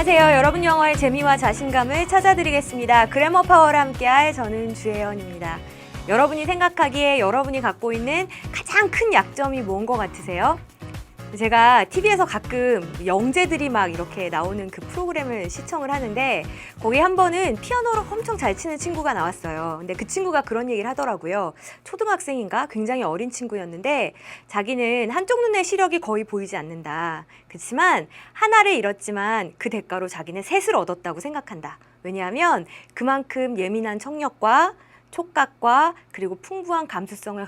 안녕하세요. 여러분 영어의 재미와 자신감을 찾아드리겠습니다. 그래머 파워를 함께할 저는 주혜연입니다. 여러분이 생각하기에 여러분이 갖고 있는 가장 큰 약점이 뭔 것 같으세요? 제가 TV에서 가끔 영재들이 막 이렇게 나오는 그 프로그램을 시청을 하는데 거기 한 번은 피아노를 엄청 잘 치는 친구가 나왔어요. 근데 그 친구가 그런 얘기를 하더라고요. 초등학생인가? 굉장히 어린 친구였는데 자기는 한쪽 눈의 시력이 거의 보이지 않는다. 그렇지만 하나를 잃었지만 그 대가로 자기는 셋을 얻었다고 생각한다. 왜냐하면 그만큼 예민한 청력과 촉각과 그리고 풍부한 감수성을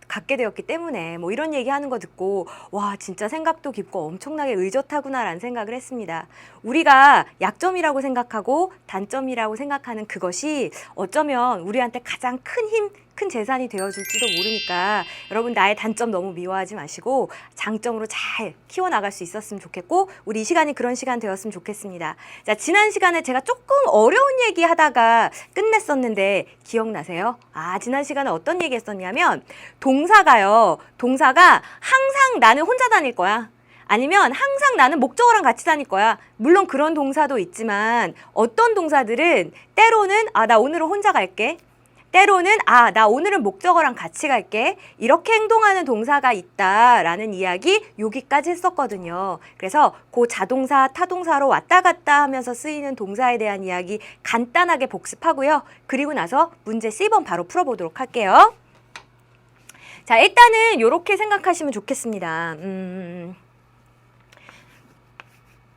갖게 되었기 때문에 뭐 이런 얘기하는 거 듣고 와 진짜 생각도 깊고 엄청나게 의젓하구나라는 생각을 했습니다. 우리가 약점이라고 생각하고 단점이라고 생각하는 그것이 어쩌면 우리한테 가장 큰 힘, 큰 재산이 되어줄지도 모르니까 여러분 나의 단점 너무 미워하지 마시고 장점으로 잘 키워나갈 수 있었으면 좋겠고 우리 이 시간이 그런 시간 되었으면 좋겠습니다. 자, 지난 시간에 제가 조금 어려운 얘기 하다가 끝냈었는데 기억나세요? 지난 시간에 어떤 얘기 했었냐면 동사가 항상 나는 혼자 다닐 거야. 아니면 항상 나는 목적어랑 같이 다닐 거야. 물론 그런 동사도 있지만 어떤 동사들은 때로는 나 오늘은 혼자 갈게. 때로는 나 오늘은 목적어랑 같이 갈게. 이렇게 행동하는 동사가 있다라는 이야기 여기까지 했었거든요. 그래서 그 자동사, 타동사로 왔다 갔다 하면서 쓰이는 동사에 대한 이야기 간단하게 복습하고요. 그리고 나서 문제 C번 바로 풀어보도록 할게요. 자, 일단은 이렇게 생각하시면 좋겠습니다.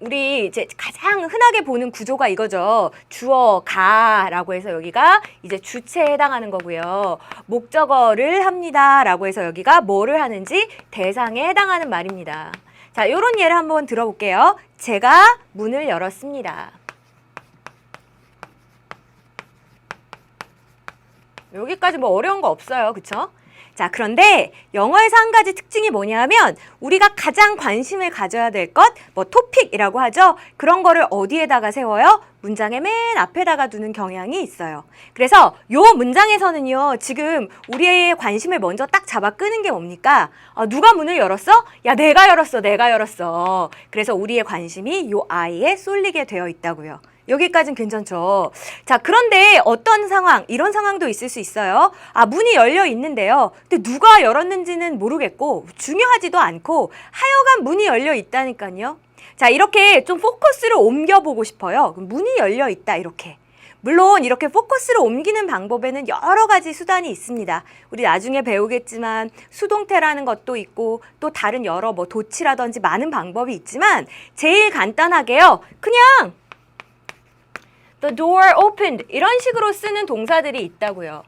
우리 이제 가장 흔하게 보는 구조가 이거죠. 주어 가라고 해서 여기가 이제 주체에 해당하는 거고요. 목적어를 합니다 라고 해서 여기가 뭐를 하는지 대상에 해당하는 말입니다. 자, 요런 예를 한번 들어볼게요. 제가 문을 열었습니다. 여기까지 뭐 어려운 거 없어요. 그쵸? 자, 그런데 영어에서 한 가지 특징이 뭐냐면 우리가 가장 관심을 가져야 될 것, 뭐 토픽이라고 하죠. 그런 거를 어디에다가 세워요? 문장의 맨 앞에다가 두는 경향이 있어요. 그래서 요 문장에서는요. 지금 우리의 관심을 먼저 딱 잡아 끄는 게 뭡니까? 누가 문을 열었어? 야, 내가 열었어. 그래서 우리의 관심이 요 아이에 쏠리게 되어 있다고요. 여기까지는 괜찮죠. 자, 그런데 어떤 상황, 이런 상황도 있을 수 있어요. 문이 열려 있는데요. 근데 누가 열었는지는 모르겠고 중요하지도 않고 하여간 문이 열려 있다니까요. 자, 이렇게 좀 포커스를 옮겨보고 싶어요. 그럼 문이 열려 있다, 이렇게. 물론 이렇게 포커스를 옮기는 방법에는 여러 가지 수단이 있습니다. 우리 나중에 배우겠지만 수동태라는 것도 있고 또 다른 여러 뭐 도치라든지 많은 방법이 있지만 제일 간단하게요. 그냥 The door opened 이런 식으로 쓰는 동사들이 있다고요.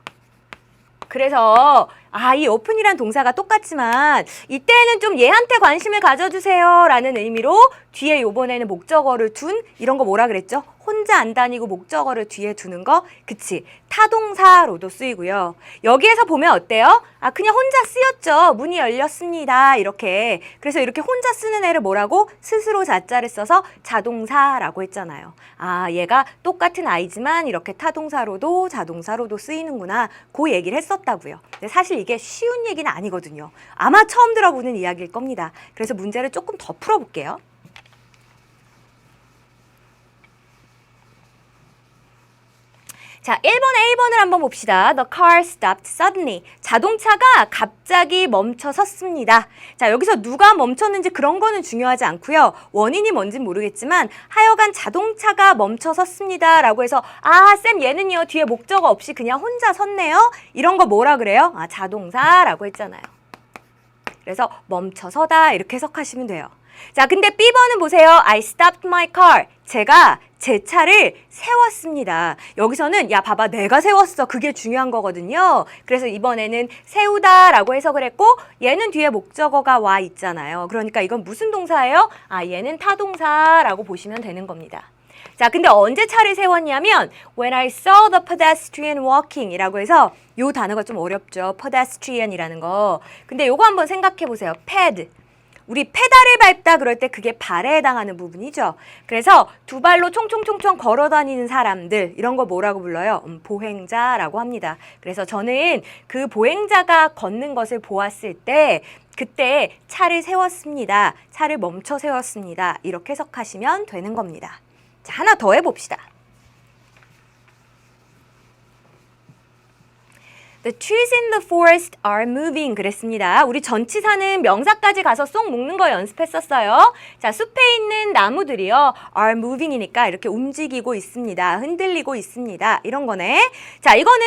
그래서 이 open이란 동사가 똑같지만 이때는 좀 얘한테 관심을 가져주세요 라는 의미로 뒤에 요번에는 목적어를 둔 이런 거 뭐라 그랬죠? 혼자 안 다니고 목적어를 뒤에 두는 거, 그치? 타동사로도 쓰이고요. 여기에서 보면 어때요? 그냥 혼자 쓰였죠. 문이 열렸습니다. 이렇게. 그래서 이렇게 혼자 쓰는 애를 뭐라고? 스스로 자자를 써서 자동사라고 했잖아요. 얘가 똑같은 아이지만 이렇게 타동사로도 자동사로도 쓰이는구나. 그 얘기를 했었다고요. 근데 사실 이게 쉬운 얘기는 아니거든요. 아마 처음 들어보는 이야기일 겁니다. 그래서 문제를 조금 더 풀어볼게요. 자, 1번 A번을 한번 봅시다. The car stopped suddenly. 자동차가 갑자기 멈춰 섰습니다. 자, 여기서 누가 멈췄는지 그런 거는 중요하지 않고요. 원인이 뭔진 모르겠지만 하여간 자동차가 멈춰 섰습니다. 라고 해서 쌤 얘는요. 뒤에 목적어 없이 그냥 혼자 섰네요. 이런 거 뭐라 그래요? 자동사라고 했잖아요. 그래서 멈춰 서다 이렇게 해석하시면 돼요. 자, 근데 B번은 보세요. I stopped my car. 제가 제 차를 세웠습니다. 여기서는 봐봐 내가 세웠어. 그게 중요한 거거든요. 그래서 이번에는 세우다라고 해석을 했고 얘는 뒤에 목적어가 와 있잖아요. 그러니까 이건 무슨 동사예요? 얘는 타동사라고 보시면 되는 겁니다. 자, 근데 언제 차를 세웠냐면 When I saw the pedestrian walking 이라고 해서 요 단어가 좀 어렵죠. pedestrian이라는 거. 근데 요거 한번 생각해 보세요. ped. 우리 페달을 밟다 그럴 때 그게 발에 해당하는 부분이죠. 그래서 두 발로 총총총총 걸어 다니는 사람들 이런 거 뭐라고 불러요? 보행자라고 합니다. 그래서 저는 그 보행자가 걷는 것을 보았을 때 그때 차를 세웠습니다. 차를 멈춰 세웠습니다. 이렇게 해석하시면 되는 겁니다. 자, 하나 더 해봅시다. The trees in the forest are moving 그랬습니다. 우리 전치사는 명사까지 가서 쏙 묶는 거 연습했었어요. 자, 숲에 있는 나무들이요. are moving이니까 이렇게 움직이고 있습니다. 흔들리고 있습니다. 이런 거네. 자, 이거는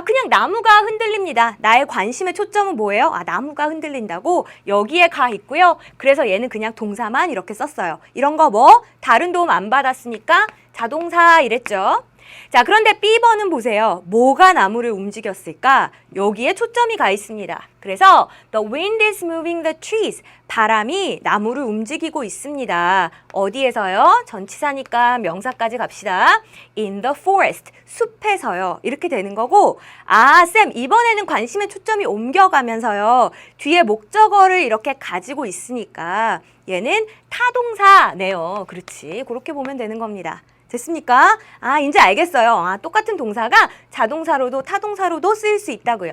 그냥 나무가 흔들립니다. 나의 관심의 초점은 뭐예요? 나무가 흔들린다고 여기에 가 있고요. 그래서 얘는 그냥 동사만 이렇게 썼어요. 이런 거 뭐? 다른 도움 안 받았으니까 자동사 이랬죠. 자, 그런데 B번은 보세요. 뭐가 나무를 움직였을까? 여기에 초점이 가 있습니다. 그래서 The wind is moving the trees. 바람이 나무를 움직이고 있습니다. 어디에서요? 전치사니까 명사까지 갑시다. In the forest. 숲에서요. 이렇게 되는 거고 쌤 이번에는 관심의 초점이 옮겨가면서요. 뒤에 목적어를 이렇게 가지고 있으니까 얘는 타동사네요. 그렇지. 그렇게 보면 되는 겁니다. 됐습니까? 이제 알겠어요. 똑같은 동사가 자동사로도 타동사로도 쓰일 수 있다고요.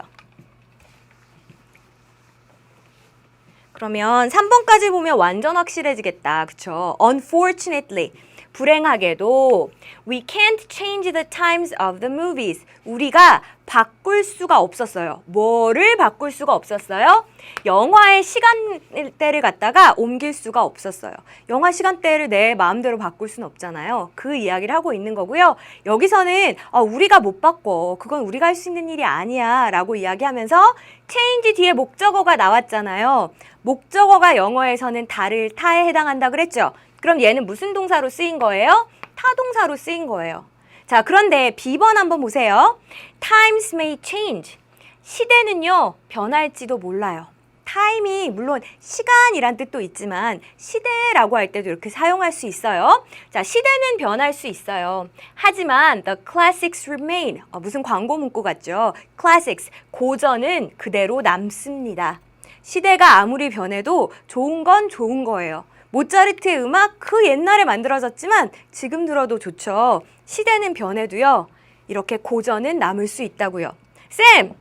그러면 3번까지 보면 완전 확실해지겠다. 그쵸? Unfortunately. 불행하게도 we can't change the times of the movies. 우리가 바꿀 수가 없었어요. 뭐를 바꿀 수가 없었어요? 영화의 시간대를 갖다가 옮길 수가 없었어요. 영화 시간대를 내 마음대로 바꿀 수는 없잖아요. 그 이야기를 하고 있는 거고요. 여기서는 우리가 못 바꿔. 그건 우리가 할 수 있는 일이 아니야 라고 이야기하면서 change 뒤에 목적어가 나왔잖아요. 목적어가 영어에서는 다를 타에 해당한다 그랬죠. 그럼 얘는 무슨 동사로 쓰인 거예요? 타동사로 쓰인 거예요. 자, 그런데 B번 한번 보세요. Times may change. 시대는요, 변할지도 몰라요. 타임이 물론 시간이란 뜻도 있지만 시대라고 할 때도 이렇게 사용할 수 있어요. 자, 시대는 변할 수 있어요. 하지만 the classics remain. 무슨 광고 문구 같죠? classics, 고전은 그대로 남습니다. 시대가 아무리 변해도 좋은 건 좋은 거예요. 모차르트의 음악 그 옛날에 만들어졌지만 지금 들어도 좋죠. 시대는 변해도요. 이렇게 고전은 남을 수 있다고요. 쌤!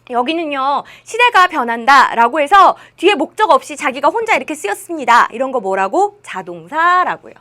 여기는요. 시대가 변한다 라고 해서 뒤에 목적 없이 자기가 혼자 이렇게 쓰였습니다. 이런 거 뭐라고? 자동사라고요.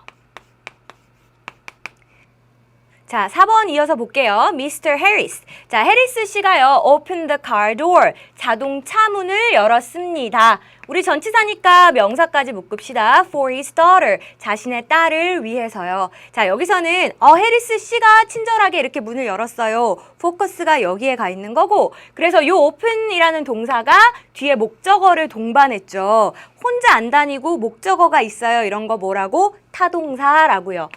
자, 4번 이어서 볼게요. Mr. Harris. 자, 해리스 씨가요. Open the car door. 자동차 문을 열었습니다. 우리 전치사니까 명사까지 묶읍시다. For his daughter. 자신의 딸을 위해서요. 자, 여기서는 해리스 씨가 친절하게 이렇게 문을 열었어요. 포커스가 여기에 가 있는 거고 그래서 요 open이라는 동사가 뒤에 목적어를 동반했죠. 혼자 안 다니고 목적어가 있어요. 이런 거 뭐라고? 타동사라고요.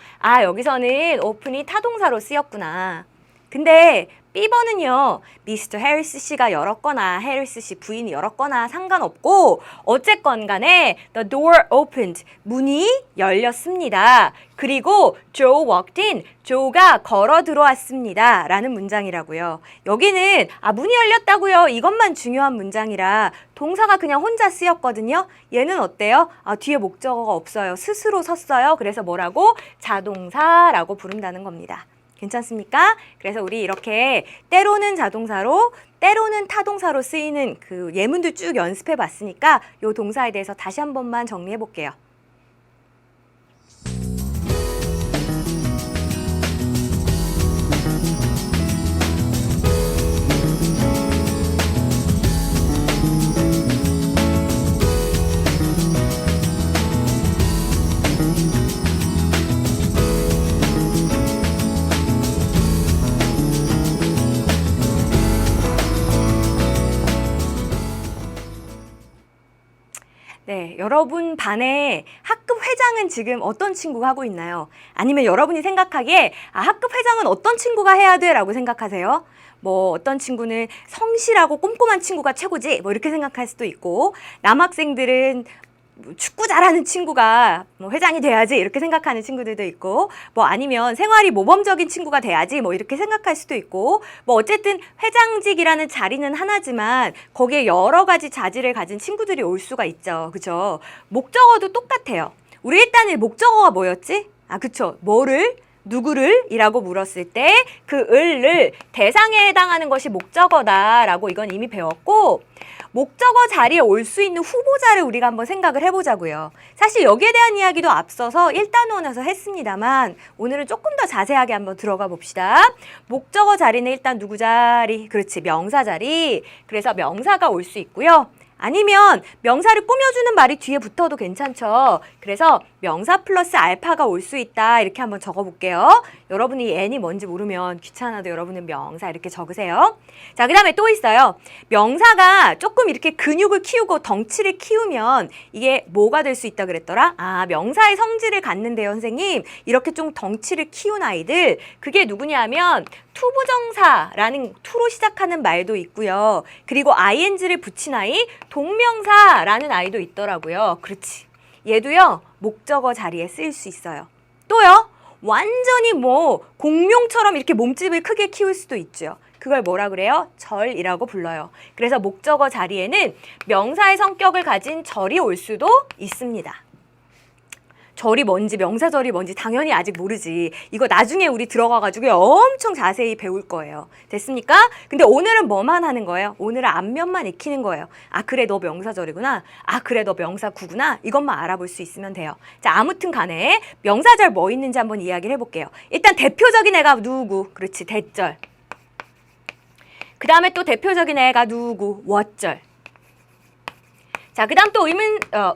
여기서는 open이 타동사로 쓰였구나. 근데 B번은요. 미스터 해리스 씨가 열었거나 해리스 씨 부인이 열었거나 상관없고 어쨌건 간에 the door opened. 문이 열렸습니다. 그리고 Joe walked in. 조가 걸어 들어왔습니다. 라는 문장이라고요. 여기는 문이 열렸다고요. 이것만 중요한 문장이라 동사가 그냥 혼자 쓰였거든요. 얘는 어때요? 뒤에 목적어가 없어요. 스스로 섰어요. 그래서 뭐라고? 자동사라고 부른다는 겁니다. 괜찮습니까? 그래서 우리 이렇게 때로는 자동사로 때로는 타동사로 쓰이는 그 예문들 쭉 연습해 봤으니까 이 동사에 대해서 다시 한 번만 정리해 볼게요. 네, 여러분 반에 학급 회장은 지금 어떤 친구가 하고 있나요? 아니면 여러분이 생각하기에 학급 회장은 어떤 친구가 해야 돼? 라고 생각하세요? 뭐 어떤 친구는 성실하고 꼼꼼한 친구가 최고지 뭐 이렇게 생각할 수도 있고 남학생들은 축구 잘하는 친구가 뭐 회장이 돼야지 이렇게 생각하는 친구들도 있고 뭐 아니면 생활이 모범적인 친구가 돼야지 뭐 이렇게 생각할 수도 있고 뭐 어쨌든 회장직이라는 자리는 하나지만 거기에 여러 가지 자질을 가진 친구들이 올 수가 있죠. 그죠? 목적어도 똑같아요. 우리 일단은 목적어가 뭐였지? 그쵸. 뭐를? 누구를? 이라고 물었을 때 그 을을 대상에 해당하는 것이 목적어다라고 이건 이미 배웠고 목적어 자리에 올 수 있는 후보자를 우리가 한번 생각을 해보자고요. 사실 여기에 대한 이야기도 앞서서 1단원에서 했습니다만 오늘은 조금 더 자세하게 한번 들어가 봅시다. 목적어 자리는 일단 누구 자리? 그렇지, 명사 자리. 그래서 명사가 올 수 있고요. 아니면 명사를 꾸며주는 말이 뒤에 붙어도 괜찮죠. 그래서 명사 플러스 알파가 올 수 있다. 이렇게 한번 적어볼게요. 여러분이 n이 뭔지 모르면 귀찮아도 여러분은 명사 이렇게 적으세요. 자, 그 다음에 또 있어요. 명사가 조금 이렇게 근육을 키우고 덩치를 키우면 이게 뭐가 될 수 있다 그랬더라? 아, 명사의 성질을 갖는데요, 선생님. 이렇게 좀 덩치를 키운 아이들. 그게 누구냐 하면 투부정사라는 투로 시작하는 말도 있고요. 그리고 ing를 붙인 아이, 동명사라는 아이도 있더라고요. 그렇지. 얘도요, 목적어 자리에 쓰일 수 있어요. 또요, 완전히 뭐 공룡처럼 이렇게 몸집을 크게 키울 수도 있죠. 그걸 뭐라 그래요? 절이라고 불러요. 그래서 목적어 자리에는 명사의 성격을 가진 절이 올 수도 있습니다. 절이 뭔지, 명사절이 뭔지 당연히 아직 모르지. 이거 나중에 우리 들어가가지고 엄청 자세히 배울 거예요. 됐습니까? 근데 오늘은 뭐만 하는 거예요? 오늘은 앞면만 익히는 거예요. 아, 그래, 너 명사절이구나. 아, 그래, 너 명사구구나. 이것만 알아볼 수 있으면 돼요. 자, 아무튼 간에 명사절 뭐 있는지 한번 이야기를 해볼게요. 일단 대표적인 애가 누구? 그렇지, 대절. 그 다음에 또 대표적인 애가 누구? what절. 자, 그 다음 또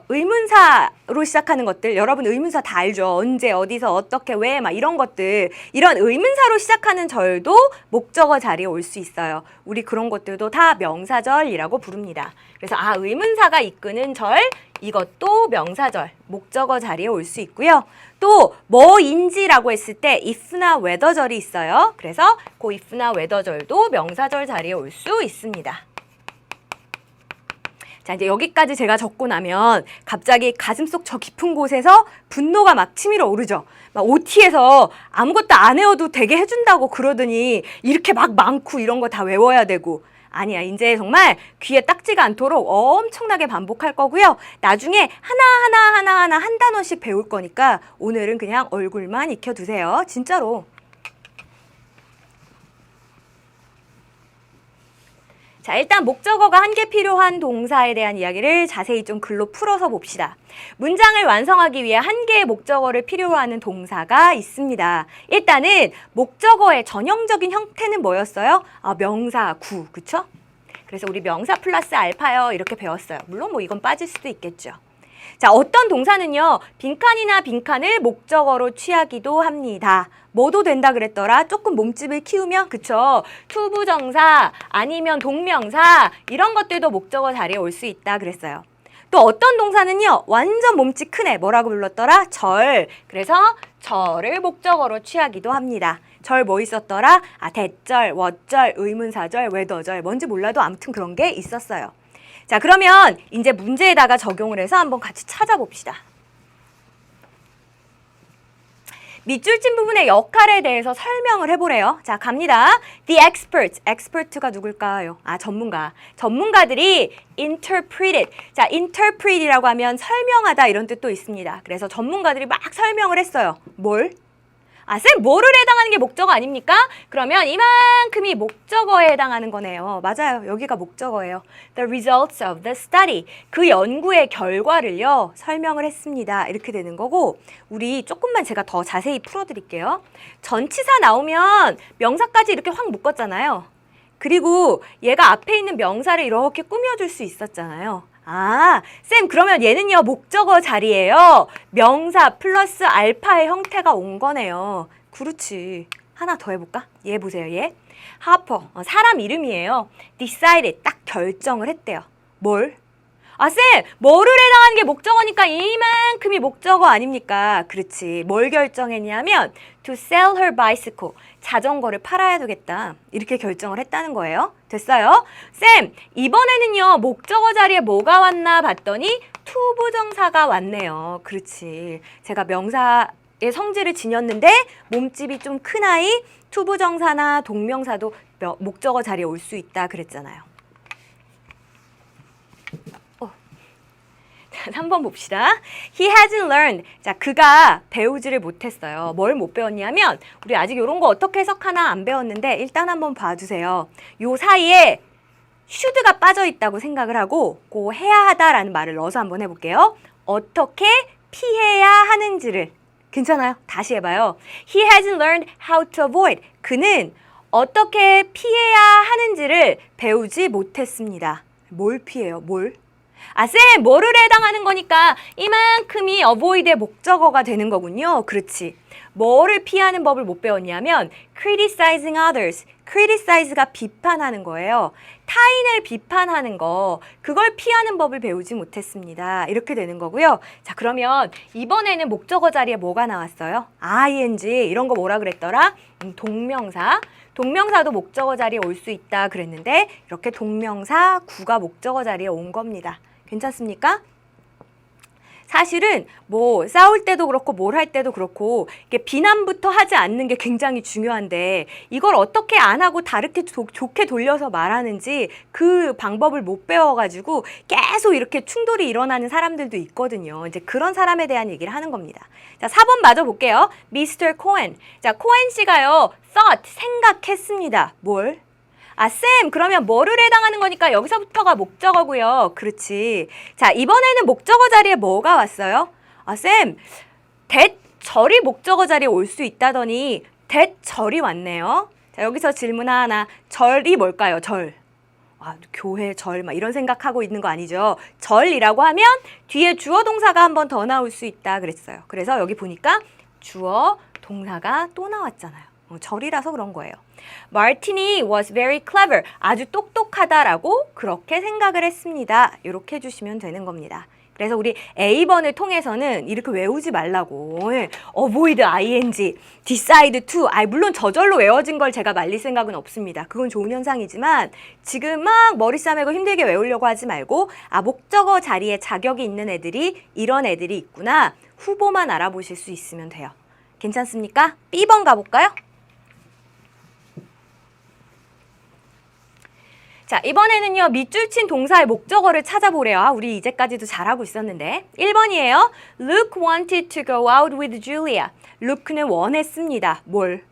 의문사로 시작하는 것들. 여러분 의문사 다 알죠? 언제, 어디서, 어떻게, 왜, 막 이런 것들. 이런 의문사로 시작하는 절도 목적어 자리에 올 수 있어요. 우리 그런 것들도 다 명사절이라고 부릅니다. 그래서 아, 의문사가 이끄는 절, 이것도 명사절, 목적어 자리에 올 수 있고요. 또 뭐인지라고 했을 때 if나 whether절이 있어요. 그래서 그 if나 whether절도 명사절 자리에 올 수 있습니다. 자, 이제 여기까지 제가 적고 나면 갑자기 가슴속 저 깊은 곳에서 분노가 막 치밀어 오르죠. 막 OT에서 아무것도 안 외워도 되게 해준다고 그러더니 이렇게 막 많고 이런 거 다 외워야 되고. 아니야, 이제 정말 귀에 딱지가 않도록 엄청나게 반복할 거고요. 나중에 하나하나 한 단원씩 배울 거니까 오늘은 그냥 얼굴만 익혀두세요. 진짜로. 자, 일단 목적어가 한 개 필요한 동사에 대한 이야기를 자세히 좀 글로 풀어서 봅시다. 문장을 완성하기 위해 한 개의 목적어를 필요로 하는 동사가 있습니다. 일단은 목적어의 전형적인 형태는 뭐였어요? 아, 명사, 구, 그쵸? 그래서 우리 명사 플러스 알파요 이렇게 배웠어요. 물론 뭐 이건 빠질 수도 있겠죠. 자, 어떤 동사는요, 빈칸이나 빈칸을 목적어로 취하기도 합니다. 뭐도 된다 그랬더라? 조금 몸집을 키우면, 그쵸? 투부정사, 아니면 동명사, 이런 것들도 목적어 자리에 올 수 있다 그랬어요. 또 어떤 동사는요, 완전 몸집 큰 애, 뭐라고 불렀더라? 절. 그래서 절을 목적어로 취하기도 합니다. 절 뭐 있었더라? 아, 대절, what절, 의문사절, whether절, 뭔지 몰라도 아무튼 그런 게 있었어요. 자, 그러면 이제 문제에다가 적용을 해서 한번 같이 찾아봅시다. 밑줄 친 부분의 역할에 대해서 설명을 해보래요. 자, 갑니다. The experts. expert가 누굴까요? 아, 전문가. 전문가들이 interpreted. 자, interpret이라고 하면 설명하다 이런 뜻도 있습니다. 그래서 전문가들이 막 설명을 했어요. 뭘? 아, 쌤, 뭐를 해당하는 게 목적어 아닙니까? 그러면 이만큼이 목적어에 해당하는 거네요. 맞아요. 여기가 목적어예요. The results of the study. 그 연구의 결과를요, 설명을 했습니다. 이렇게 되는 거고, 우리 조금만 제가 더 자세히 풀어드릴게요. 전치사 나오면 명사까지 이렇게 확 묶었잖아요. 그리고 얘가 앞에 있는 명사를 이렇게 꾸며줄 수 있었잖아요. 아, 쌤, 그러면 얘는요, 목적어 자리예요. 명사 플러스 알파의 형태가 온 거네요. 그렇지. 하나 더 해볼까? 얘 보세요, 얘. 하퍼, 사람 이름이에요. decided, 딱 결정을 했대요. 뭘? 아, 쌤, 뭐를 해당하는 게 목적어니까 이만큼이 목적어 아닙니까? 그렇지. 뭘 결정했냐면 to sell her bicycle. 자전거를 팔아야 되겠다. 이렇게 결정을 했다는 거예요. 됐어요? 쌤, 이번에는요, 목적어 자리에 뭐가 왔나 봤더니 투부정사가 왔네요. 그렇지. 제가 명사의 성질을 지녔는데 몸집이 좀 큰 아이, 투부정사나 동명사도 목적어 자리에 올 수 있다 그랬잖아요. 3번 봅시다. He hasn't learned. 자, 그가 배우지를 못했어요. 뭘 못 배웠냐면 우리 아직 이런 거 어떻게 해석하나 안 배웠는데 일단 한번 봐주세요. 요 사이에 should가 빠져 있다고 생각을 하고 고 해야 하다라는 말을 넣어서 한번 해볼게요. 어떻게 피해야 하는지를. 괜찮아요? 다시 해봐요. He hasn't learned how to avoid. 그는 어떻게 피해야 하는지를 배우지 못했습니다. 뭘 피해요? 뭘? 쌤, 뭐를 해당하는 거니까 이만큼이 avoid의 목적어가 되는 거군요. 그렇지. 뭐를 피하는 법을 못 배웠냐면 criticizing others. criticize가 비판하는 거예요. 타인을 비판하는 거, 그걸 피하는 법을 배우지 못했습니다. 이렇게 되는 거고요. 자, 그러면 이번에는 목적어 자리에 뭐가 나왔어요? ing, 이런 거 뭐라 그랬더라? 동명사. 동명사도 목적어 자리에 올 수 있다 그랬는데 이렇게 동명사 구가 목적어 자리에 온 겁니다. 괜찮습니까? 사실은 뭐 싸울 때도 그렇고 뭘 할 때도 그렇고 이게 비난부터 하지 않는 게 굉장히 중요한데 이걸 어떻게 안 하고 다르게 좋게 돌려서 말하는지 그 방법을 못 배워가지고 계속 이렇게 충돌이 일어나는 사람들도 있거든요. 이제 그런 사람에 대한 얘기를 하는 겁니다. 자, 4번 맞아 볼게요. Mr. Cohen. 자, 코엔 씨가요. thought, 생각했습니다. 뭘? 쌤, 그러면 뭐를 해당하는 거니까 여기서부터가 목적어고요. 그렇지. 자, 이번에는 목적어 자리에 뭐가 왔어요? 쌤, that, 절이 목적어 자리에 올 수 있다더니 that, 절이 왔네요. 자, 여기서 질문 하나. 절이 뭘까요? 절. 교회, 절, 막 이런 생각하고 있는 거 아니죠? 절이라고 하면 뒤에 주어 동사가 한 번 더 나올 수 있다 그랬어요. 그래서 여기 보니까 주어 동사가 또 나왔잖아요. 절이라서 그런 거예요. Martini was very clever. 아주 똑똑하다라고 그렇게 생각을 했습니다. 이렇게 해주시면 되는 겁니다. 그래서 우리 A번을 통해서는 이렇게 외우지 말라고. avoid ing, decide to. 물론 저절로 외워진 걸 제가 말릴 생각은 없습니다. 그건 좋은 현상이지만 지금 막 머리 싸매고 힘들게 외우려고 하지 말고 목적어 자리에 자격이 있는 애들이 이런 애들이 있구나. 후보만 알아보실 수 있으면 돼요. 괜찮습니까? B번 가볼까요? 자, 이번에는요. 밑줄 친 동사의 목적어를 찾아보래요. 우리 이제까지도 잘하고 있었는데 1번이에요. Luke wanted to go out with Julia. 루크는 원했습니다. 뭘?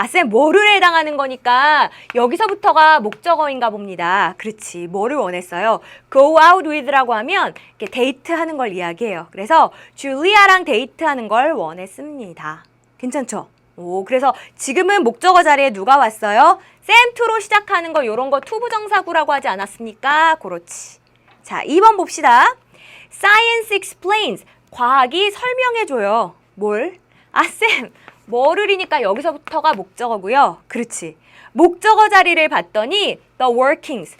쌤, 뭐를 해당하는 거니까 여기서부터가 목적어인가 봅니다. 그렇지. 뭐를 원했어요? Go out with라고 하면 이렇게 데이트하는 걸 이야기해요. 그래서 줄리아랑 데이트하는 걸 원했습니다. 괜찮죠? 그래서 지금은 목적어 자리에 누가 왔어요? 쌤2로 시작하는 거 이런 거 투부정사구라고 하지 않았습니까? 그렇지. 자, 2번 봅시다. Science explains. 과학이 설명해줘요. 뭘? 쌤, 뭐를이니까 여기서부터가 목적어고요. 그렇지. 목적어 자리를 봤더니 the workings.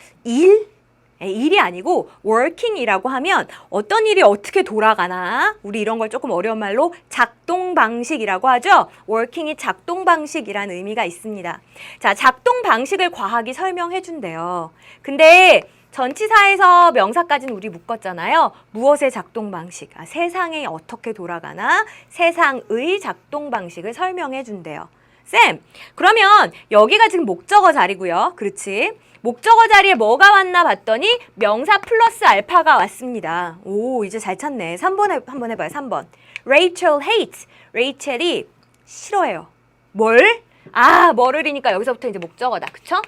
일이 아니고 working이라고 하면 어떤 일이 어떻게 돌아가나 우리 이런 걸 조금 어려운 말로 작동 방식이라고 하죠. working이 작동 방식이라는 의미가 있습니다. 자, 작동 방식을 과학이 설명해 준대요. 근데 전치사에서 명사까지는 우리 묶었잖아요. 무엇의 작동 방식? 세상이 어떻게 돌아가나 세상의 작동 방식을 설명해 준대요. 쌤, 그러면 여기가 지금 목적어 자리고요. 그렇지? 목적어 자리에 뭐가 왔나 봤더니 명사 플러스 알파가 왔습니다. 이제 잘 찾네. 3번 한번 해봐요. 3번. Rachel hates. 레이첼이 싫어해요. 뭘? 뭐를이니까 여기서부터 이제 목적어다. 그쵸?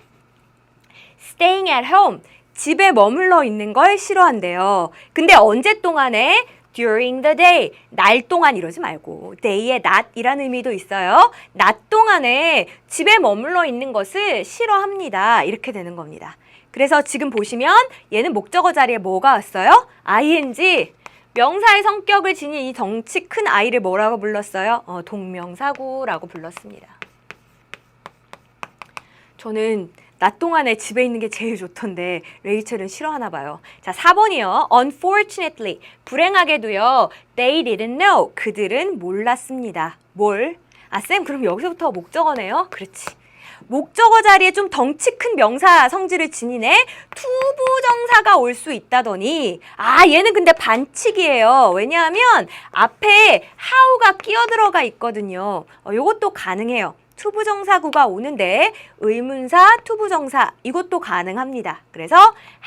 Staying at home. 집에 머물러 있는 걸 싫어한대요. 근데 언제 동안에? During the day. 날 동안 이러지 말고 day의 낮이라는 의미도 있어요. 낮 동안에 집에 머물러 있는 것을 싫어합니다. 이렇게 되는 겁니다. 그래서 지금 보시면 얘는 목적어 자리에 뭐가 왔어요? ing. 명사의 성격을 지닌 이 덩치 큰 아이를 뭐라고 불렀어요? 동명사구라고 불렀습니다. 저는 낮 동안에 집에 있는 게 제일 좋던데 레이첼은 싫어하나 봐요. 자, 4번이요. Unfortunately. 불행하게도요. They didn't know. 그들은 몰랐습니다. 뭘? 쌤, 그럼 여기서부터 목적어네요? 그렇지. 목적어 자리에 좀 덩치 큰 명사 성질을 지니네. 투부정사가 올 수 있다더니 얘는 근데 반칙이에요. 왜냐하면 앞에 how가 끼어 들어가 있거든요. 요것도 가능해요. 투부정사구가 오는데 의문사, 투부정사 이것도 가능합니다. 그래서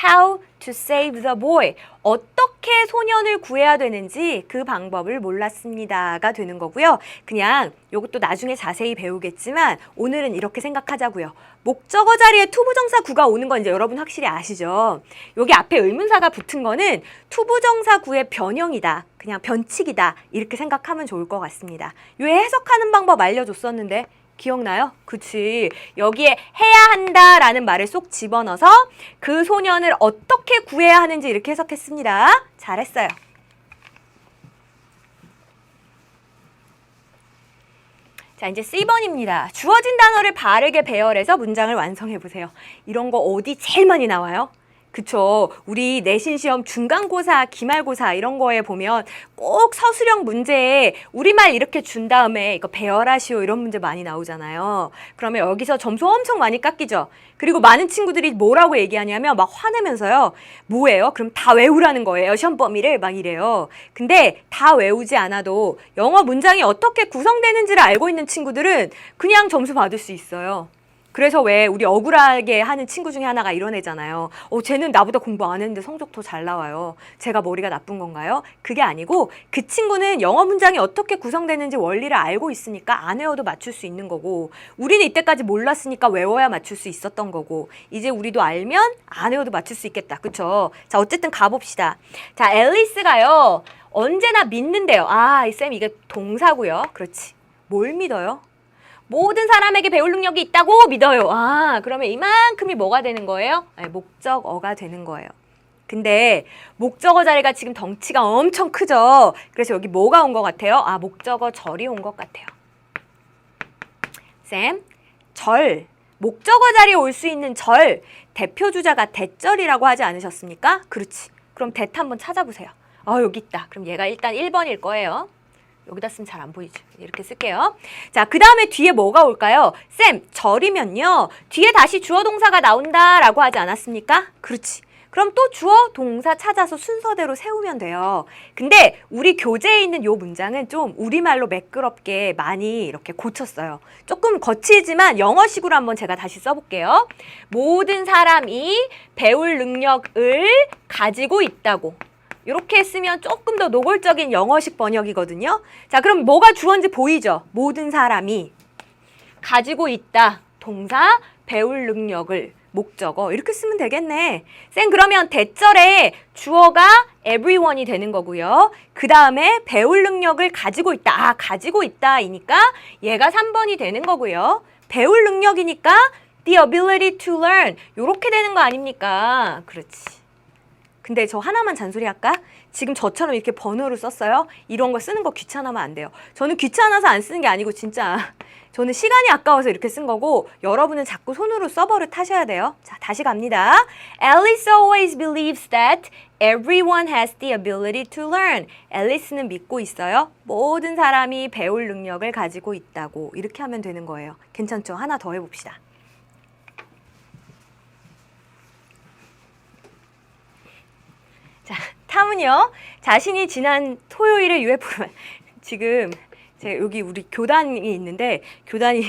how to save the boy. 어떻게 소년을 구해야 되는지 그 방법을 몰랐습니다가 되는 거고요. 그냥 이것도 나중에 자세히 배우겠지만 오늘은 이렇게 생각하자고요. 목적어 자리에 투부정사구가 오는 건 이제 여러분 확실히 아시죠? 여기 앞에 의문사가 붙은 거는 투부정사구의 변형이다. 그냥 변칙이다. 이렇게 생각하면 좋을 것 같습니다. 요 해석하는 방법 알려줬었는데 기억나요? 그치. 여기에 해야 한다라는 말을 쏙 집어넣어서 그 소년을 어떻게 구해야 하는지 이렇게 해석했습니다. 잘했어요. 자, 이제 C번입니다. 주어진 단어를 바르게 배열해서 문장을 완성해보세요. 이런 거 어디 제일 많이 나와요? 그쵸. 우리 내신 시험 중간고사, 기말고사 이런 거에 보면 꼭 서술형 문제에 우리말 이렇게 준 다음에 이거 배열하시오 이런 문제 많이 나오잖아요. 그러면 여기서 점수 엄청 많이 깎이죠. 그리고 많은 친구들이 뭐라고 얘기하냐면 막 화내면서요. 뭐예요? 그럼 다 외우라는 거예요. 시험 범위를 막 이래요. 근데 다 외우지 않아도 영어 문장이 어떻게 구성되는지를 알고 있는 친구들은 그냥 점수 받을 수 있어요. 그래서 왜 우리 억울하게 하는 친구 중에 하나가 이런 애잖아요. 쟤는 나보다 공부 안 했는데 성적 더 잘 나와요. 제가 머리가 나쁜 건가요? 그게 아니고 그 친구는 영어 문장이 어떻게 구성되는지 원리를 알고 있으니까 안 외워도 맞출 수 있는 거고 우리는 이때까지 몰랐으니까 외워야 맞출 수 있었던 거고 이제 우리도 알면 안 외워도 맞출 수 있겠다. 그쵸? 자, 어쨌든 가봅시다. 자, 앨리스가요. 언제나 믿는데요. 이 쌤 이게 동사고요. 그렇지. 뭘 믿어요? 모든 사람에게 배울 능력이 있다고 믿어요. 그러면 이만큼이 뭐가 되는 거예요? 목적어가 되는 거예요. 근데 목적어 자리가 지금 덩치가 엄청 크죠? 그래서 여기 뭐가 온 것 같아요? 목적어 절이 온 것 같아요. 쌤, 절. 목적어 자리에 올 수 있는 절. 대표 주자가 대절이라고 하지 않으셨습니까? 그렇지. 그럼 대 한번 찾아보세요. 여기 있다. 그럼 얘가 일단 1번일 거예요. 여기다 쓰면 잘 안 보이죠. 이렇게 쓸게요. 자, 그 다음에 뒤에 뭐가 올까요? 쌤, 절이면요. 뒤에 다시 주어 동사가 나온다라고 하지 않았습니까? 그렇지. 그럼 또 주어 동사 찾아서 순서대로 세우면 돼요. 근데 우리 교재에 있는 요 문장은 좀 우리말로 매끄럽게 많이 이렇게 고쳤어요. 조금 거치지만 영어식으로 한번 제가 다시 써볼게요. 모든 사람이 배울 능력을 가지고 있다고. 이렇게 쓰면 조금 더 노골적인 영어식 번역이거든요. 자, 그럼 뭐가 주어인지 보이죠? 모든 사람이 가지고 있다. 동사, 배울 능력을, 목적어 이렇게 쓰면 되겠네. 쌤, 그러면 대절에 주어가 everyone이 되는 거고요. 그 다음에 배울 능력을 가지고 있다. 가지고 있다이니까 얘가 3번이 되는 거고요. 배울 능력이니까 the ability to learn 이렇게 되는 거 아닙니까? 그렇지. 근데 저 하나만 잔소리 할까? 지금 저처럼 이렇게 번호를 썼어요. 이런 거 쓰는 거 귀찮으면 안 돼요. 저는 귀찮아서 안 쓰는 게 아니고 진짜 저는 시간이 아까워서 이렇게 쓴 거고 여러분은 자꾸 손으로 서버를 타셔야 돼요. 자, 다시 갑니다. Alice always believes that everyone has the ability to learn. 앨리스는 믿고 있어요. 모든 사람이 배울 능력을 가지고 있다고. 이렇게 하면 되는 거예요. 괜찮죠? 하나 더 해봅시다. 자, 탐은요. 자신이 지난 토요일에 UFO를 지금 제가 여기 우리 교단이 있는데 교단이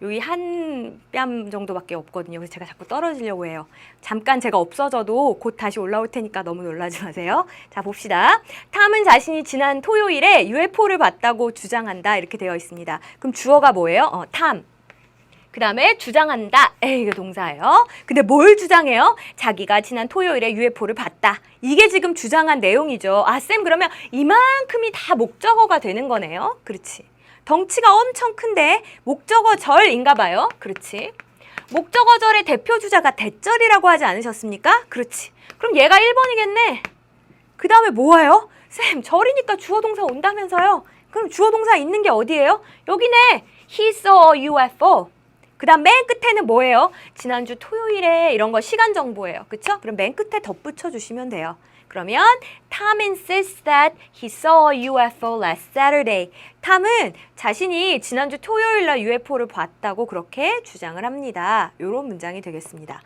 여기 한 뼘 정도밖에 없거든요. 그래서 제가 자꾸 떨어지려고 해요. 잠깐 제가 없어져도 곧 다시 올라올 테니까 너무 놀라지 마세요. 자, 봅시다. 탐은 자신이 지난 토요일에 UFO를 봤다고 주장한다. 이렇게 되어 있습니다. 그럼 주어가 뭐예요? 탐. 그 다음에 주장한다. 이거 동사예요. 근데 뭘 주장해요? 자기가 지난 토요일에 UFO를 봤다. 이게 지금 주장한 내용이죠. 쌤, 그러면 이만큼이 다 목적어가 되는 거네요. 그렇지. 덩치가 엄청 큰데 목적어 절인가 봐요. 그렇지. 목적어 절의 대표 주자가 대절이라고 하지 않으셨습니까? 그렇지. 그럼 얘가 1번이겠네. 그 다음에 뭐예요? 쌤, 절이니까 주어 동사 온다면서요. 그럼 주어 동사 있는 게 어디예요? 여기네. He saw a UFO. 그 다음 맨 끝에는 뭐예요? 지난주 토요일에 이런 거 시간 정보예요. 그쵸? 그럼 맨 끝에 덧붙여 주시면 돼요. 그러면 Tom insists that he saw a UFO last Saturday. 탐은 자신이 지난주 토요일날 UFO를 봤다고 그렇게 주장을 합니다. 이런 문장이 되겠습니다.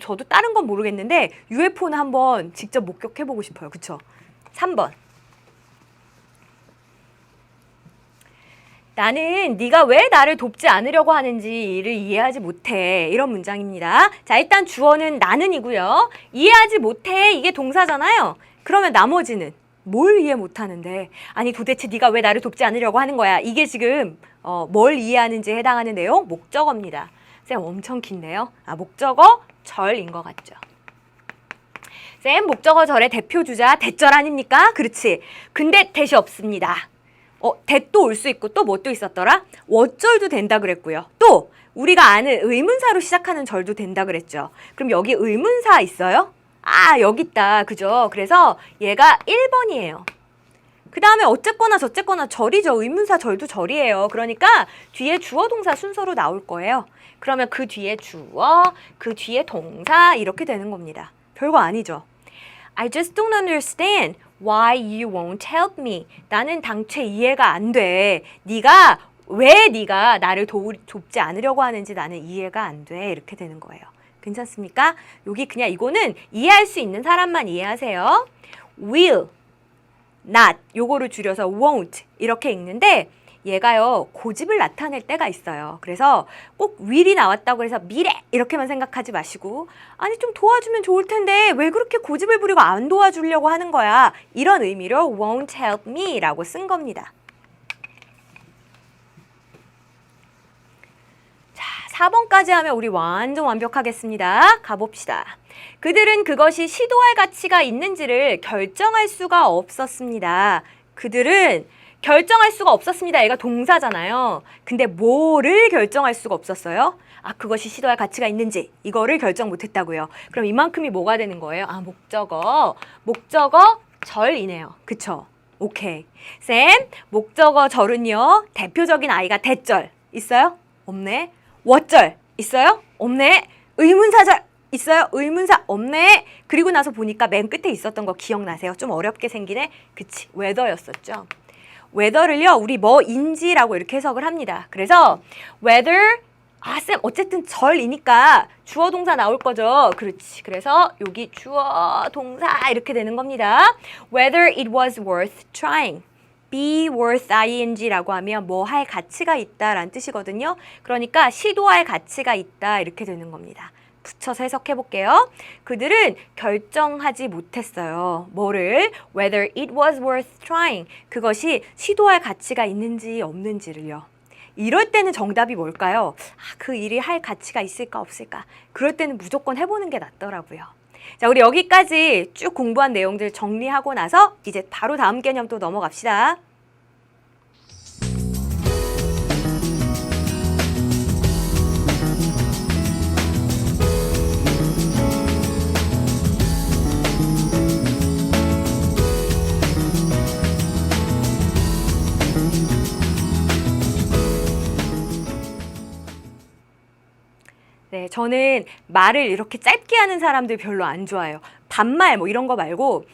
저도 다른 건 모르겠는데 UFO는 한번 직접 목격해보고 싶어요. 그쵸? 3번. 나는 네가 왜 나를 돕지 않으려고 하는지를 이해하지 못해. 이런 문장입니다. 자, 일단 주어는 나는이고요. 이해하지 못해. 이게 동사잖아요. 그러면 나머지는 뭘 이해 못하는데? 아니 도대체 네가 왜 나를 돕지 않으려고 하는 거야? 이게 지금 뭘 이해하는지에 해당하는 내용 목적어입니다. 쌤 엄청 긴데요. 목적어 절인 것 같죠? 쌤 목적어 절의 대표 주자 대절 아닙니까? 그렇지. 근데 대시 없습니다. 대도 올 수 있고 또 뭐 또 있었더라? 워절도 된다 그랬고요. 또 우리가 아는 의문사로 시작하는 절도 된다 그랬죠. 그럼 여기 의문사 있어요? 여기 있다. 그죠? 그래서 얘가 1번이에요. 그 다음에 어쨌거나 저쨌거나 절이죠. 의문사 절도 절이에요. 그러니까 뒤에 주어 동사 순서로 나올 거예요. 그러면 그 뒤에 주어, 그 뒤에 동사 이렇게 되는 겁니다. 별거 아니죠. I just don't understand why you won't help me. 나는 당최 이해가 안 돼. 왜 네가 나를 돕지 않으려고 하는지 나는 이해가 안 돼. 이렇게 되는 거예요. 괜찮습니까? 여기 그냥 이거는 이해할 수 있는 사람만 이해하세요. will, not 요거를 줄여서 won't 이렇게 읽는데 얘가요 고집을 나타낼 때가 있어요. 그래서 꼭 will이 나왔다고 해서 미래 이렇게만 생각하지 마시고 아니 좀 도와주면 좋을 텐데 왜 그렇게 고집을 부리고 안 도와주려고 하는 거야. 이런 의미로 won't help me 라고 쓴 겁니다. 자, 4번까지 하면 우리 완전 완벽하겠습니다. 가봅시다. 그들은 그것이 시도할 가치가 있는지를 결정할 수가 없었습니다. 그들은 결정할 수가 없었습니다. 얘가 동사잖아요. 근데 뭐를 결정할 수가 없었어요? 그것이 시도할 가치가 있는지 이거를 결정 못했다고요. 그럼 이만큼이 뭐가 되는 거예요? 목적어 절이네요. 그쵸? 오케이. 쌤, 목적어 절은요. 대표적인 아이가 대절 있어요? 없네. 워절 있어요? 없네. 의문사절 있어요? 의문사 없네. 그리고 나서 보니까 맨 끝에 있었던 거 기억나세요? 좀 어렵게 생기네. 그치? 웨더였었죠. 웨더를요. 우리 뭐인지라고 이렇게 해석을 합니다. 그래서 whether 쌤 어쨌든 절이니까 주어 동사 나올 거죠. 그렇지. 그래서 여기 주어 동사 이렇게 되는 겁니다. Whether it was worth trying. be worth ing라고 하면 뭐 할 가치가 있다라는 뜻이거든요. 그러니까 시도할 가치가 있다 이렇게 되는 겁니다. 붙여서 해석해 볼게요. 그들은 결정하지 못했어요. 뭐를? Whether it was worth trying. 그것이 시도할 가치가 있는지 없는지를요. 이럴 때는 정답이 뭘까요? 그 일이 할 가치가 있을까 없을까? 그럴 때는 무조건 해보는 게 낫더라고요. 자, 우리 여기까지 쭉 공부한 내용들 정리하고 나서 이제 바로 다음 개념 또 넘어갑시다. 네, 저는 말을 이렇게 짧게 하는 사람들 별로 안 좋아해요. 반말 뭐 이런 거 말고